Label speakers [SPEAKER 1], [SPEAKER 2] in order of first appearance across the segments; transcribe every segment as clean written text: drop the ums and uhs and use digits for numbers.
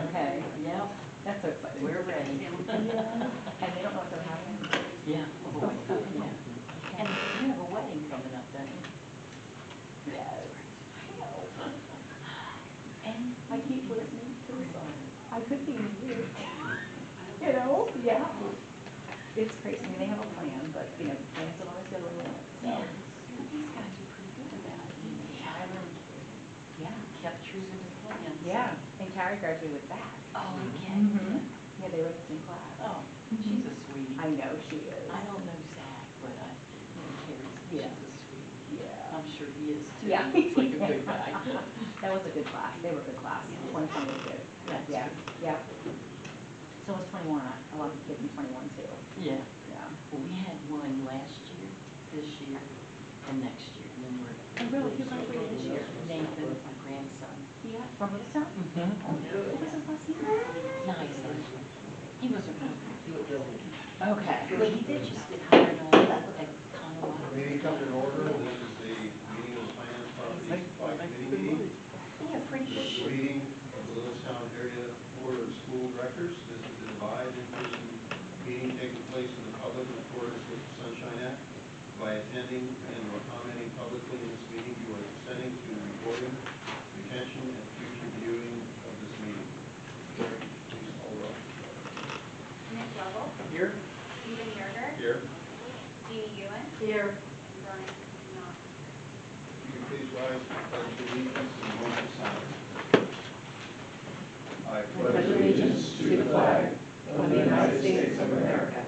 [SPEAKER 1] Okay.
[SPEAKER 2] Yep,
[SPEAKER 1] That's so exciting.
[SPEAKER 2] we're ready.
[SPEAKER 1] Yeah. And they don't know what they're having.
[SPEAKER 2] Yeah. Yeah. And you have a wedding coming up, don't you?
[SPEAKER 1] Yes.
[SPEAKER 2] And
[SPEAKER 1] I keep listening to the song. I could be in you. You know? Yeah. It's crazy. I mean, they have a plan, but, you know, plans don't always go the way they want. So.
[SPEAKER 2] yeah, these guys are pretty good about it. Tyler, yeah, kept true to the plan.
[SPEAKER 1] Yeah. And Carrie graduated with that.
[SPEAKER 2] Oh, okay.
[SPEAKER 1] Mm-hmm. Yeah, they were in the same class.
[SPEAKER 2] Oh, she's a sweetie.
[SPEAKER 1] I know she is.
[SPEAKER 2] I don't know Zach, but I know Carrie's,
[SPEAKER 1] Yeah.
[SPEAKER 2] she's a sweetie.
[SPEAKER 1] Yeah.
[SPEAKER 2] I'm sure he is too.
[SPEAKER 1] Yeah.
[SPEAKER 2] He looks like a good guy.
[SPEAKER 1] That was a good class. They were a good class. 2020 was good.
[SPEAKER 2] That's
[SPEAKER 1] Yeah.
[SPEAKER 2] good.
[SPEAKER 1] Yeah. So was 21. I love the kids in 21 too.
[SPEAKER 2] Yeah.
[SPEAKER 1] Yeah.
[SPEAKER 2] Well, we had one last year, this year, and next year, and then we're.
[SPEAKER 1] Oh, really? Who graduated this year?
[SPEAKER 2] Nathan, my grandson.
[SPEAKER 1] Yeah. From Littlestown?
[SPEAKER 2] Mm-hmm.
[SPEAKER 1] Oh, good. What was his last name?
[SPEAKER 2] Nice. He was a.
[SPEAKER 1] Okay.
[SPEAKER 2] But he did just get hired on at Colorado.
[SPEAKER 3] Meeting comes in order. This is the meeting of the Finance Property Supply Committee meeting.
[SPEAKER 2] Yeah, pretty
[SPEAKER 3] This is
[SPEAKER 2] good.
[SPEAKER 3] the meeting of the Littlestown Area Board of School Directors. This is a live in-person meeting taking place in the public in accordance with the Sunshine Act. By attending and or commenting publicly in this meeting, you are consenting to recording, retention, and future viewing of this meeting. Carrie, please call the roll.
[SPEAKER 4] Nick Lovell,
[SPEAKER 3] Here.
[SPEAKER 4] Stephen Yerger,
[SPEAKER 3] Here.
[SPEAKER 4] Jeannie Ewan,
[SPEAKER 1] Here.
[SPEAKER 4] and Brian Knopf.
[SPEAKER 3] You can please rise for the pledge of allegiance and the moment of silence. I
[SPEAKER 5] pledge allegiance to the flag of the United States of America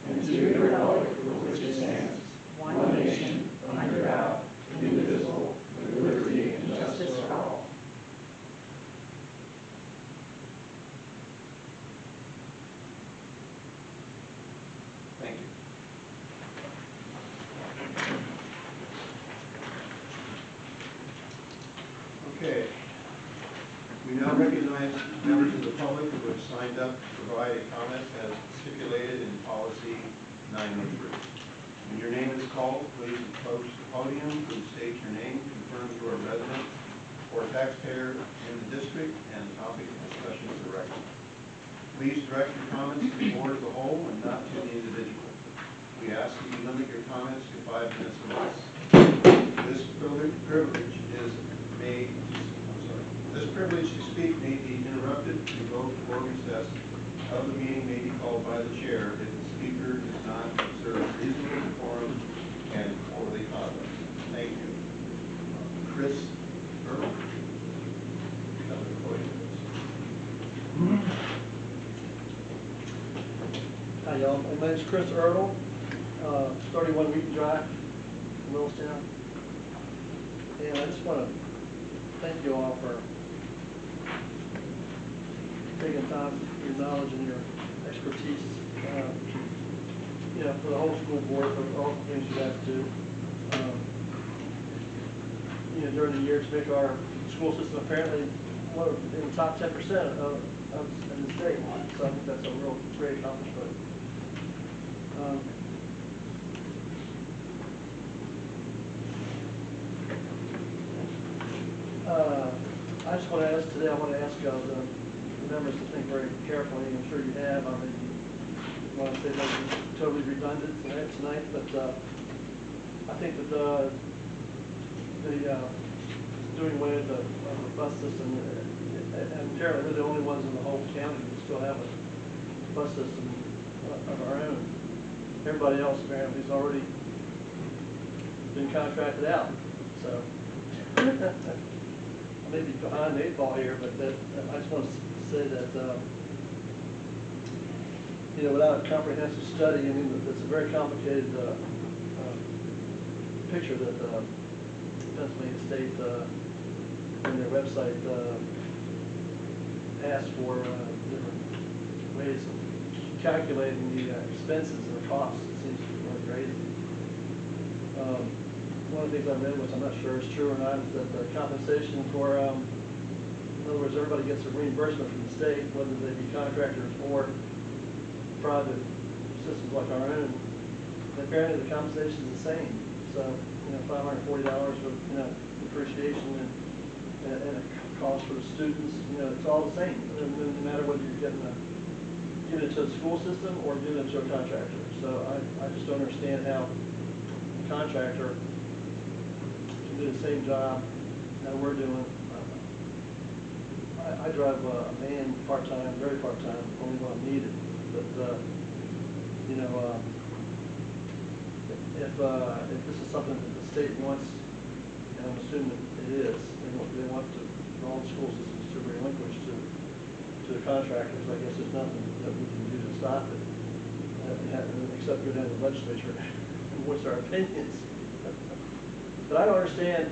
[SPEAKER 5] and to the republic for which it stands, one nation, under God, indivisible, with liberty and justice for all.
[SPEAKER 3] Thank you. Okay. We now recognize members of the public who have signed up to provide a comment as stipulated in policy 903. When your name is called, please approach the podium, please state your name, confirm you are a resident or taxpayer in the district, and the topic of discussion is the record. Please direct your comments to the board as a whole and not to the individual. We ask that you limit your comments to 5 minutes or less. This privilege is made, this privilege to speak may be interrupted, revoked, or recessed of the meeting may be called by the chair if the speaker does not observe reasonable decorum and orderly conduct. Thank you. Chris Earl.
[SPEAKER 6] Hi y'all, my name is Chris Erdl, 31 Wheaton Drive, in Littlestown. And I just want to thank you all for taking time, your knowledge and your expertise, you know, for the whole school board, for all the things you guys do. You know, during the year to make our school system apparently one of in the top 10% of the state. So I think that's a real great accomplishment. I just want to ask today, I want to ask the members to think very carefully. I'm sure you have. I mean, I want to say that's totally redundant tonight, but I think that the doing away with the bus system, and apparently we're the only ones in the whole county that still have a bus system of our own. Everybody else apparently has already been contracted out. So I may be behind the 8 ball here, but I just want to say that you know, without a comprehensive study, I mean, it's a very complicated picture that Pennsylvania State on their website asks for different ways of calculating the expenses and the costs. It seems to be really crazy. One of the things I read, which I'm not sure is true or not, is that the compensation for, in other words, everybody gets a reimbursement from the state, whether they be contractors or private systems like our own. And apparently the compensation is the same. So, you know, $540 with, you know, depreciation and and a cost for the students, you know, it's all the same, no matter whether you're giving it to the school system or giving it to a contractor. So I just don't understand how a contractor can do the same job that we're doing. I drive a van part-time, very part-time, only when I'm needed. But, you know, if this is something that the state wants, and I'm assuming it is, they want all the school systems to relinquish to the contractors, I guess there's nothing that we can do to stop it, except go down to the legislature and voice our opinions. But I don't understand,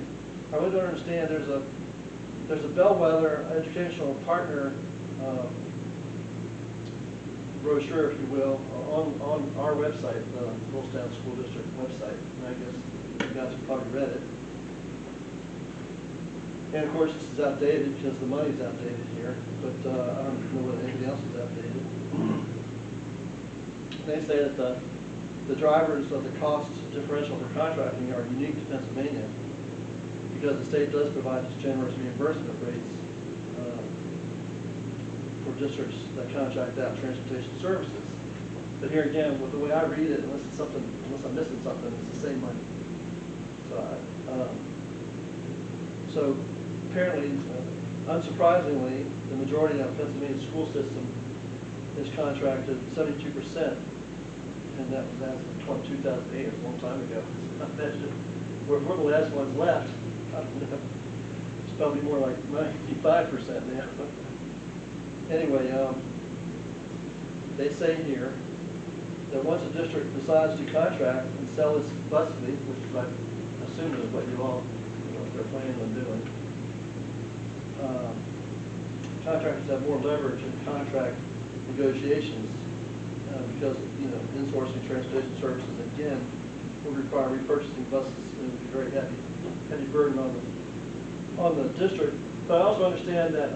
[SPEAKER 6] I really don't understand, there's a bellwether educational partner brochure, if you will, on our website, the Littlestown School District website, and I guess you guys have probably read it. And of course, this is outdated because the money's outdated here, but I don't know whether anything else is outdated. They say that the drivers of the cost differential for contracting are unique to Pennsylvania because the state does provide this generous reimbursement rates for districts that contract out transportation services. But here again, with the way I read it, unless I'm missing something, it's the same money. So apparently, unsurprisingly, the majority of Pennsylvania's school system is contracted 72%, and that was as of 2008, a long time ago. We're the last ones left. I don't know. It's probably more like 95% now. Anyway, they say here that once a district decides to contract and sell its bus fleet, which I assume is what you all, they're planning on doing, contractors have more leverage in contract negotiations because, insourcing transportation services again would require repurchasing buses. It would be a very heavy burden on the district. But I also understand that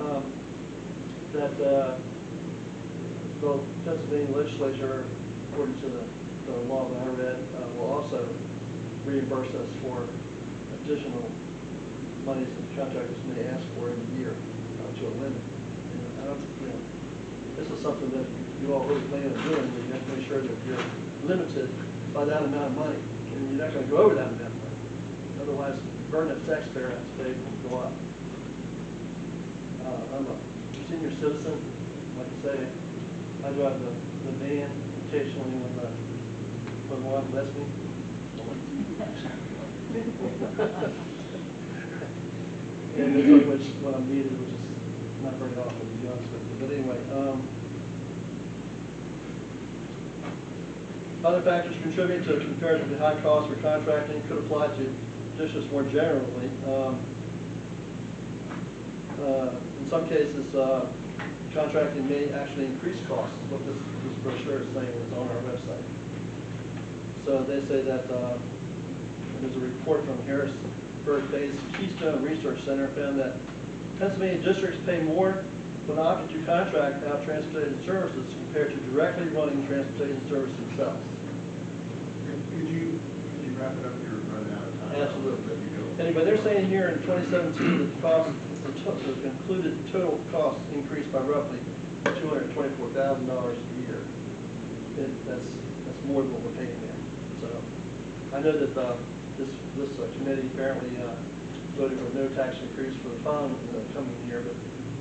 [SPEAKER 6] the Pennsylvania legislature, according to the law that I read, will also reimburse us for additional monies that contractors may ask for in a year to a limit. And I don't, this is something that you all really plan on doing. You have to make sure that you're limited by that amount of money, and you're not going to go over that amount of money. Otherwise, the burden that the taxpayer has to pay will go up. I'm a senior citizen. Like I say, I drive the van occasionally when my wife lets me. And it's only when I'm needed, which is not very often, to be honest with you. But anyway, other factors contributing to comparatively high costs for contracting could apply to districts more generally. In some cases, contracting may actually increase costs, is what this brochure is saying. It's on our website. So they say that there's a report from Harrisburg-based Keystone Research Center found that Pennsylvania districts pay more when opting to contract out transportation services compared to directly running transportation service themselves.
[SPEAKER 3] Could you wrap it up? You're running out of time.
[SPEAKER 6] Absolutely. Anyway, they're saying here in 2017 that the cost, the included total cost increased by roughly $224,000 a year. That's more than what we're paying now. So I know that this committee apparently voted for no tax increase for the following coming year, but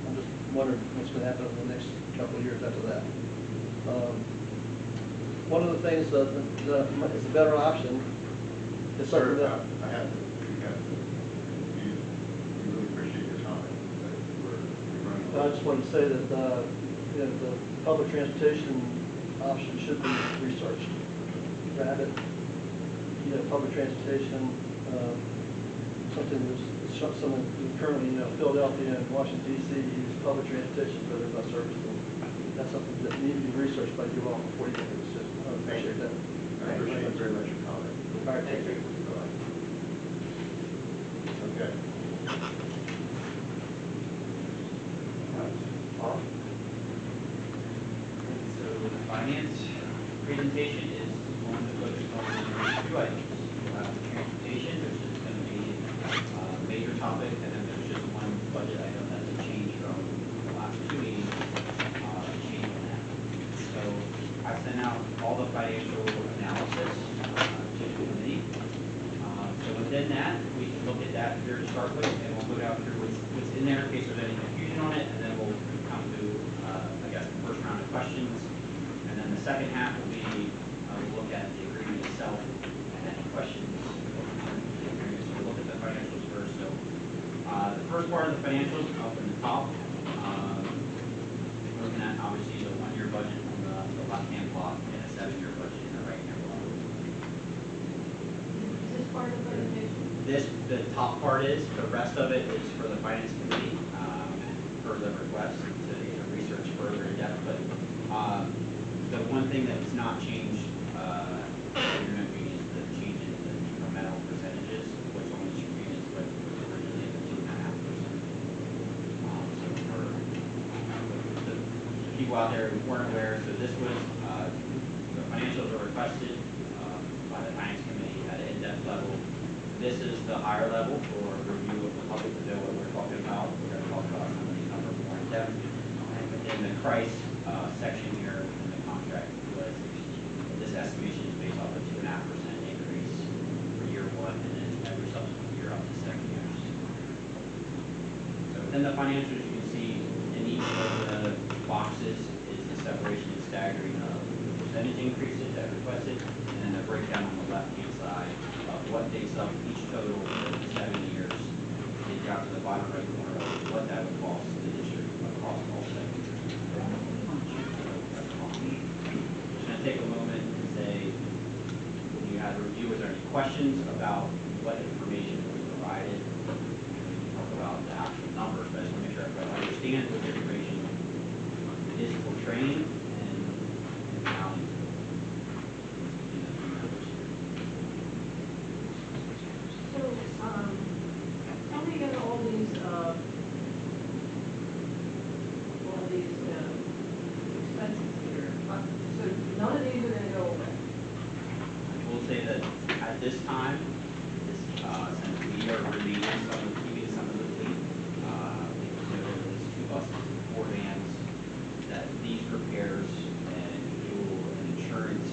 [SPEAKER 6] I'm just wondering what's going to happen in the next couple of years after that. One of the things that is a better option is something that
[SPEAKER 3] we really appreciate your comment.
[SPEAKER 6] I just wanted to say that the public transportation option should be researched. Rapid, public transportation, something that's someone currently, Philadelphia and Washington D.C. use public transportation for their bus service. That's something that needs to be researched by you all before you make a decision. I appreciate that.
[SPEAKER 3] I appreciate very much your comment.
[SPEAKER 6] All right, thank you.
[SPEAKER 3] Okay.
[SPEAKER 7] So the finance presentation is going to focus on two items. Transportation, which is going to be a major topic, and then there's just one budget item that's a change from the last two meetings, change on that. So I sent out all the financial analysis to the committee. So within that, we can look at that here to start with, and we'll go down through what's in there in case there's any confusion on it, and then we'll come to, I guess, the first round of questions. And then the second half will be, we'll look at the agreement itself and any questions. So we'll look at the financials first. So the first part of the financials up in the top, we're looking at obviously the one-year budget on the left-hand block and a 7-year budget in the right-hand block.
[SPEAKER 1] Is this part of the presentation?
[SPEAKER 7] The top part is, the rest of it is for the finance committee, for the request to research further in depth. But the one thing that's not changed, you're going to be is the change in the incremental percentages, which on the screen is what was originally the 2.5%. So for the people out there who weren't aware, so this was, the financials are requested by the finance committee at an in-depth level. This is the higher level for review of the public to know what we're talking about. We're going to talk about some of these numbers more in depth. In the price section here in the contract was, this estimation is based off a 2.5% increase for year one and then every subsequent year up to 7 years. So within the financials, you can see in each of the boxes is the separation and staggering of percentage increases that requested, and then the breakdown on the left-hand side of what makes up each total for the 7 years. And you got to the bottom right corner of what that would cost the district across all 7 years. Just going to take a moment and say, when you had a review, was there any questions about what information was provided? We can talk about the actual numbers, but I just want to make sure everybody understands what the information is portraying and how
[SPEAKER 5] tell me again all these expenses here. So none of these are gonna go away.
[SPEAKER 7] We'll say that at this time, since we are remaining keeping some of the fleet, there's 2 buses and 4 vans, that these repairs and fuel and insurance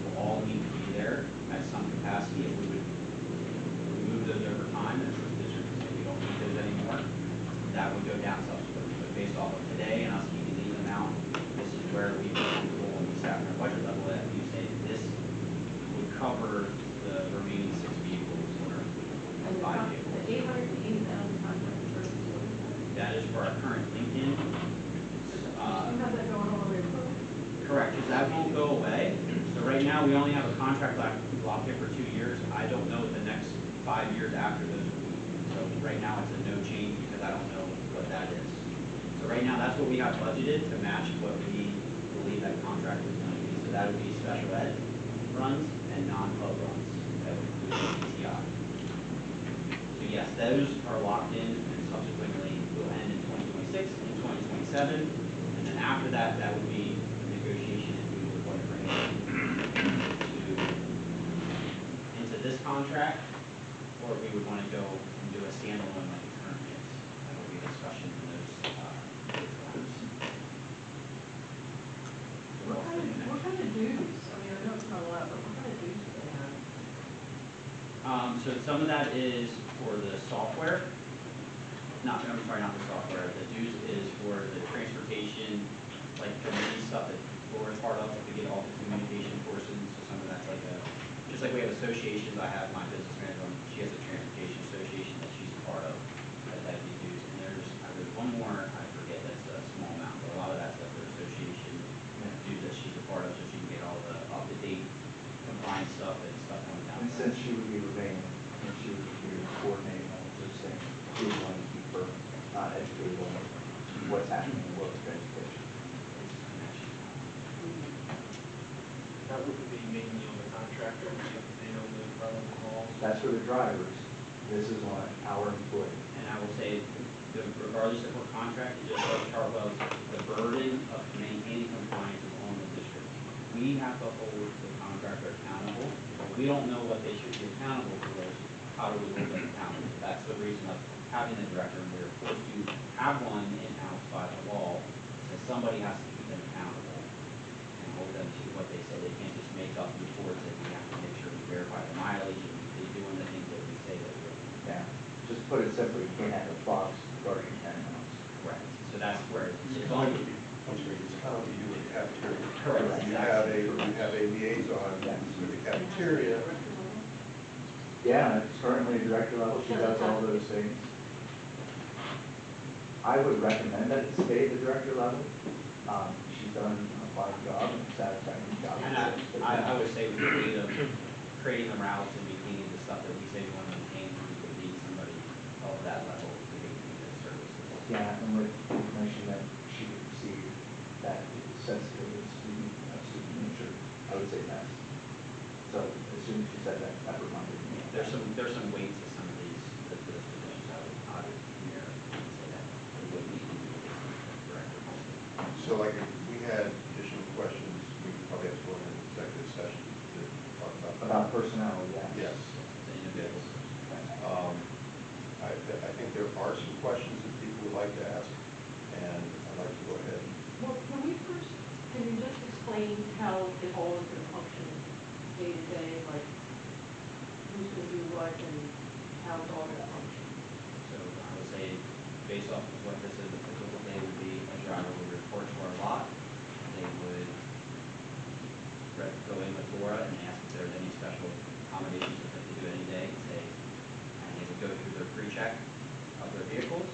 [SPEAKER 7] will all need to be there at some capacity. If we would remove those over time, and the district would say we don't need those anymore, that would go down subsequently. But based off of today and us keeping these amount, this is where we feel comfortable when we sat in our budget level that you say this would cover the remaining 6 vehicles or 5 vehicles.
[SPEAKER 5] The 880,000 contract services.
[SPEAKER 7] That is for our current Lincoln.
[SPEAKER 5] You have that going all the way through.
[SPEAKER 7] Correct, because that won't go away. So right now, we only have a contract locked in for 2 years. I don't know what the next 5 years after those will be. So right now, it's a no change because I don't know what that is. So right now, that's what we have budgeted to match what we believe that contract is going to be. So that would be special ed runs and non-pub runs. That would include PTI. So yes, those are locked in and subsequently will end in 2026 and 2027. And then after that, that would be negotiation if we would want to bring it into this contract, or if we would want to go and do a standalone like it currently is. That will be a discussion in those rounds.
[SPEAKER 5] What kind of dues? I mean, I know it's not a lot, but what kind of dues do they have?
[SPEAKER 7] So some of that is for the software. I'm sorry, not the software. The dues is for the transportation, like committee stuff that Laura is part of, to get all the communication courses. So some of that's like just like we have associations. I have my business manager, she has a transportation association that she's a part of, that we dues. And there's one more, I forget, that's a small amount, but a lot of that's like her association dues that she's a part of, so she can get all the up-to-date compliance stuff and stuff going down.
[SPEAKER 8] And since she would be remaining, and she would be coordinating all of those things, she would want to keep her educated on what's happening in the world of education.
[SPEAKER 6] That would be mainly on the contractor, and on the problem calls.
[SPEAKER 8] That's for the drivers. This is on our employee.
[SPEAKER 7] And I will say, regardless if we're contracted, just like Chartwell's, the burden of maintaining compliance is on the district. We have to hold the contractor accountable. If we don't know what they should be accountable for, how do we hold them accountable? That's the reason of having the director, and we're forced to have one in-house by the law, that somebody has to keep them accountable and hold them to what they say. They can't just make up reports, and we have to make sure we verify the mileage and they doing the things that we say that we're doing.
[SPEAKER 8] Yeah, just put it simply, you can't have a box guarding 10 miles.
[SPEAKER 7] Correct. So that's where
[SPEAKER 3] It's
[SPEAKER 7] it's
[SPEAKER 3] kind
[SPEAKER 7] on.
[SPEAKER 3] of, I'm sorry, it's kind of what you do with the cafeteria.
[SPEAKER 7] Correct.
[SPEAKER 3] You have a liaison with the cafeteria.
[SPEAKER 8] Yeah, it's currently a director level, she does all those things. I would recommend that it stay at the director level. She's done a fine job and satisfactory job.
[SPEAKER 7] And I would say we could creating the routes and maintaining the stuff that we say we want to maintain, we would need somebody of that level to maintain those services.
[SPEAKER 8] Yeah, and with information that she could receive that is sensitive to student nature, I would say yes. So as soon as you said that, that reminded me.
[SPEAKER 7] There's some weight to some of these positions. I would mirror and say that we would need to do this director.
[SPEAKER 3] So like if we had additional questions, we could probably have to go into an executive session to talk about that.
[SPEAKER 8] About personnel, yeah.
[SPEAKER 3] Yes.
[SPEAKER 7] The individuals.
[SPEAKER 3] I think there are some questions that people would like to ask, and I'd like to go ahead.
[SPEAKER 9] Well, can you just explain how it all is going to function day to day, like who's going to do what and how it's all going to function?
[SPEAKER 7] So I would say, based off of what this is, a typical day would be a driver would report to our lot. They would go in with Laura and ask if there's any special accommodations that they could do any day. And they would go through their pre-check of their vehicles,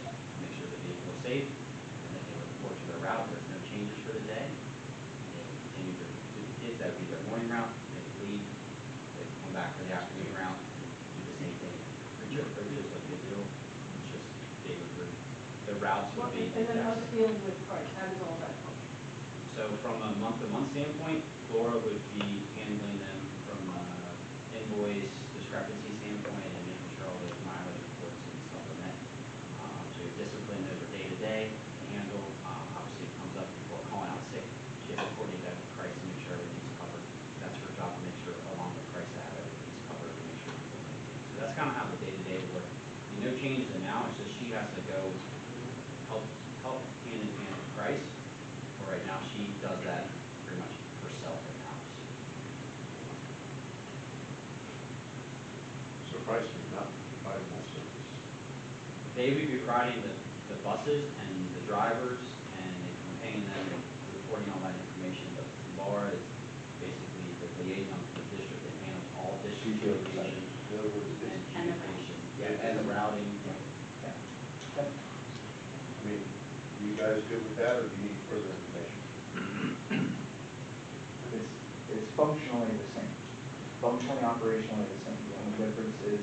[SPEAKER 7] make sure the vehicle is safe, and then they would report to their route. There's no changes for the day. And they would continue to do the kids. That would be their morning route. They would leave. They would come back for the afternoon route. Do the same thing. Pre-check purchases what they do. It's just they would the routes would be.
[SPEAKER 9] And then us dealing with price, how does all that function?
[SPEAKER 7] So from a month-to-month standpoint, Laura would be handling them from invoice discrepancy standpoint and making sure all those mileage reports and stuff are met. So your discipline over day-to-day to handle. Obviously, it comes up before calling out sick. She has to coordinate that with Price and make sure everything's covered. That's her job to make sure, along with Price, that everything's covered and make sure people maintain. So that's kind of how the day-to-day would work. No changes in now. It's just she has to go help hand in hand with Price. But right now, she does that pretty much herself in-house.
[SPEAKER 3] So Price would not provide full service.
[SPEAKER 7] They would be providing the buses and the drivers, and we're paying them and reporting all that information. But Laura is basically the liaison to the district that handles all district communication
[SPEAKER 3] In other words,
[SPEAKER 7] and
[SPEAKER 3] it's,
[SPEAKER 7] communication. Yeah, and the routing.
[SPEAKER 8] Yeah.
[SPEAKER 3] I mean, are you guys good with that, or do you need further information?
[SPEAKER 8] It's functionally the same. Functionally, operationally the same. The only difference is,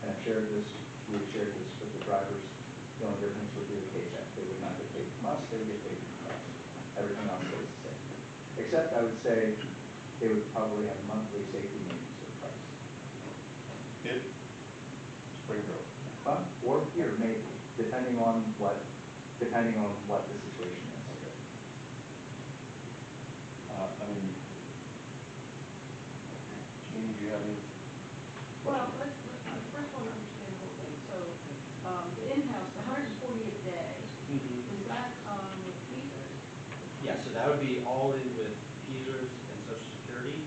[SPEAKER 8] and I've shared this, we've shared this with the drivers, the only difference would be the paycheck. They would not get paid from us, they would get paid from us. Everything else stays the same. Except I would say they would probably have monthly safety meetings with Price.
[SPEAKER 3] If Spring Grove.
[SPEAKER 8] Or here, maybe, depending on what the situation is.
[SPEAKER 3] Okay. I mean, Jeannie, do you have any?
[SPEAKER 9] Well, I first want to understand the whole thing. So, the in-house, the 140 a day, is that with fees?
[SPEAKER 7] Yeah, so that would be all in with Peters and Social Security,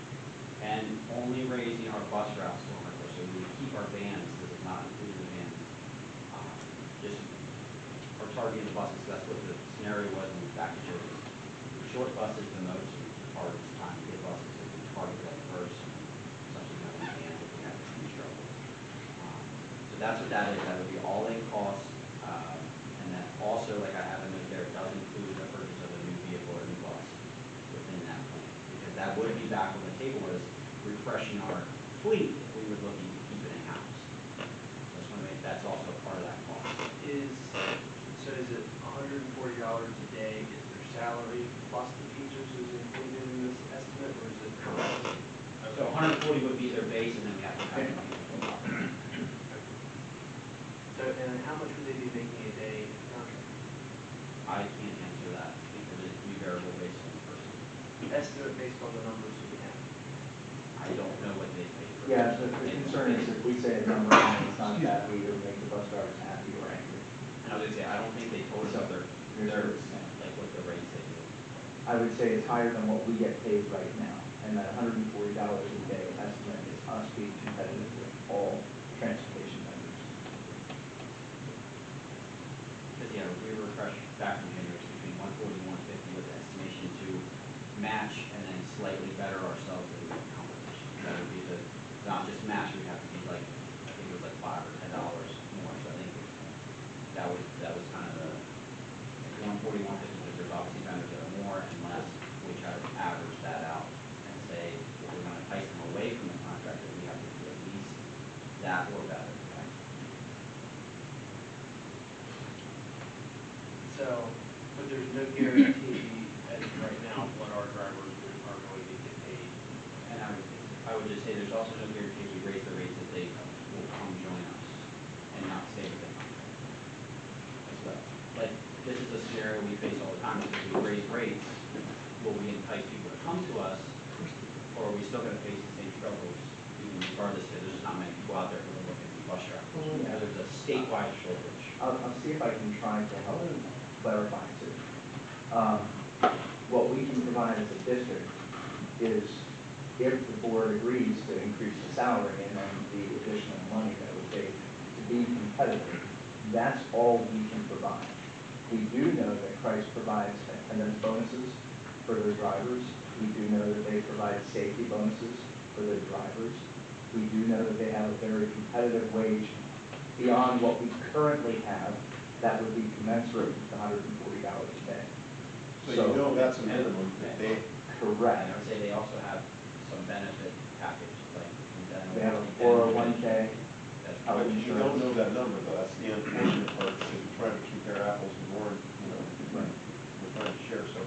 [SPEAKER 7] and only raising our bus routes to 100. So we would keep our vans, this is not including the vans. Just our targeting the buses, that's what the scenario was in the back of the short buses the most, hardest time to get buses, so we target that first, especially when we vans if we have any trouble. So that's what that is, that would be all in cost, and then also, like I have a note there, it does include the purchase of a new vehicle or new bus within that plan, because that would be back on the table as refreshing our fleet if we were looking to keep it in-house. So I just want to make that's also part of that cost.
[SPEAKER 10] So is it $140 a day, is their salary plus the features is included in this estimate, or is it?
[SPEAKER 7] Correct. So 140 would be their base, and then we have to have them.
[SPEAKER 10] So, and how much would they be making a day in contract?
[SPEAKER 7] I can't answer that because it can be variable based on the person.
[SPEAKER 10] Estimate based on the numbers that we have.
[SPEAKER 7] I I don't know what they pay for.
[SPEAKER 8] Yeah, the concern is if we say a number and it's not that, we either make the bus drivers happy or angry.
[SPEAKER 7] And I was gonna say, I don't think they told us what their, like what the rates they do.
[SPEAKER 8] I would say it's higher than what we get paid right now, and that $140 a day estimate is us being competitive with all transportation vendors.
[SPEAKER 7] Because, yeah, we refreshed back in January, it's between 140 and 150 with the estimation to match and then slightly better ourselves in the competition. That would be the, not just match, we'd have to be like, I think it was like $5 or $10 more, so I think that was kind of the 140, 150, because there's obviously vendors that are more and less. We try to average that out and say, if we're gonna entice them away from the contract, that we have to do at least that or better. Okay?
[SPEAKER 10] So, but there's no guarantee as of right now what our drivers are going to get paid.
[SPEAKER 7] And I would just say there's also no guarantee we raise the rates that they will come join us and not stay with the contract as well. Like, this is a scenario we face all the time, is if we raise rates, will we entice people to come to us, or are we still gonna face the same struggles, even regardless, because there's not many people out there who are looking to be bus drivers.
[SPEAKER 8] Yeah.
[SPEAKER 7] There's a statewide shortage.
[SPEAKER 8] I'll see if I can try to help clarify too. What we can provide as a district is if the board agrees to increase the salary and then the additional money that would take to be competitive, that's all we can provide. We do know that Christ provides attendance bonuses for their drivers. We do know that they provide safety bonuses for their drivers. We do know that they have a very competitive wage beyond what we currently have that would be commensurate with $140 a day.
[SPEAKER 3] So you know that's a minimum that they,
[SPEAKER 8] Correct.
[SPEAKER 7] And I would say they also have some benefit package, like dental.
[SPEAKER 8] They have a 401k,
[SPEAKER 7] That's
[SPEAKER 8] health
[SPEAKER 3] but you don't
[SPEAKER 8] insurance.
[SPEAKER 3] know that number though, that's the unfortunate part, because we're trying to compare apples and oranges, you know,
[SPEAKER 8] Right.
[SPEAKER 3] we're trying to share so.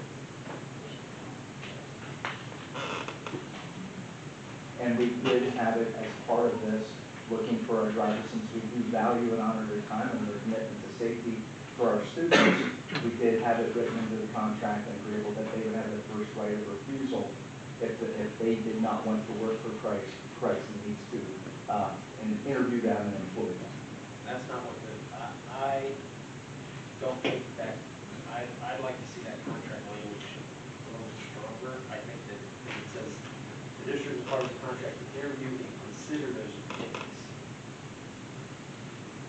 [SPEAKER 8] And we did have it as part of this, looking for our drivers, since we do value and honor their time and their commitment to safety for our students, we did have it written into the contract and agreeable that they would have the first right of refusal if they did not want to work for Christ. Christ needs to interview them and employ them.
[SPEAKER 10] That's not what I don't think that, I'd like to see that contract language a little stronger. I think that if it says the district is part of the contract to interview and consider those opinions.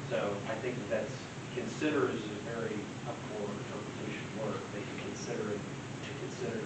[SPEAKER 10] So I think that's, consider is a very helpful interpretation word. They can consider it, to consider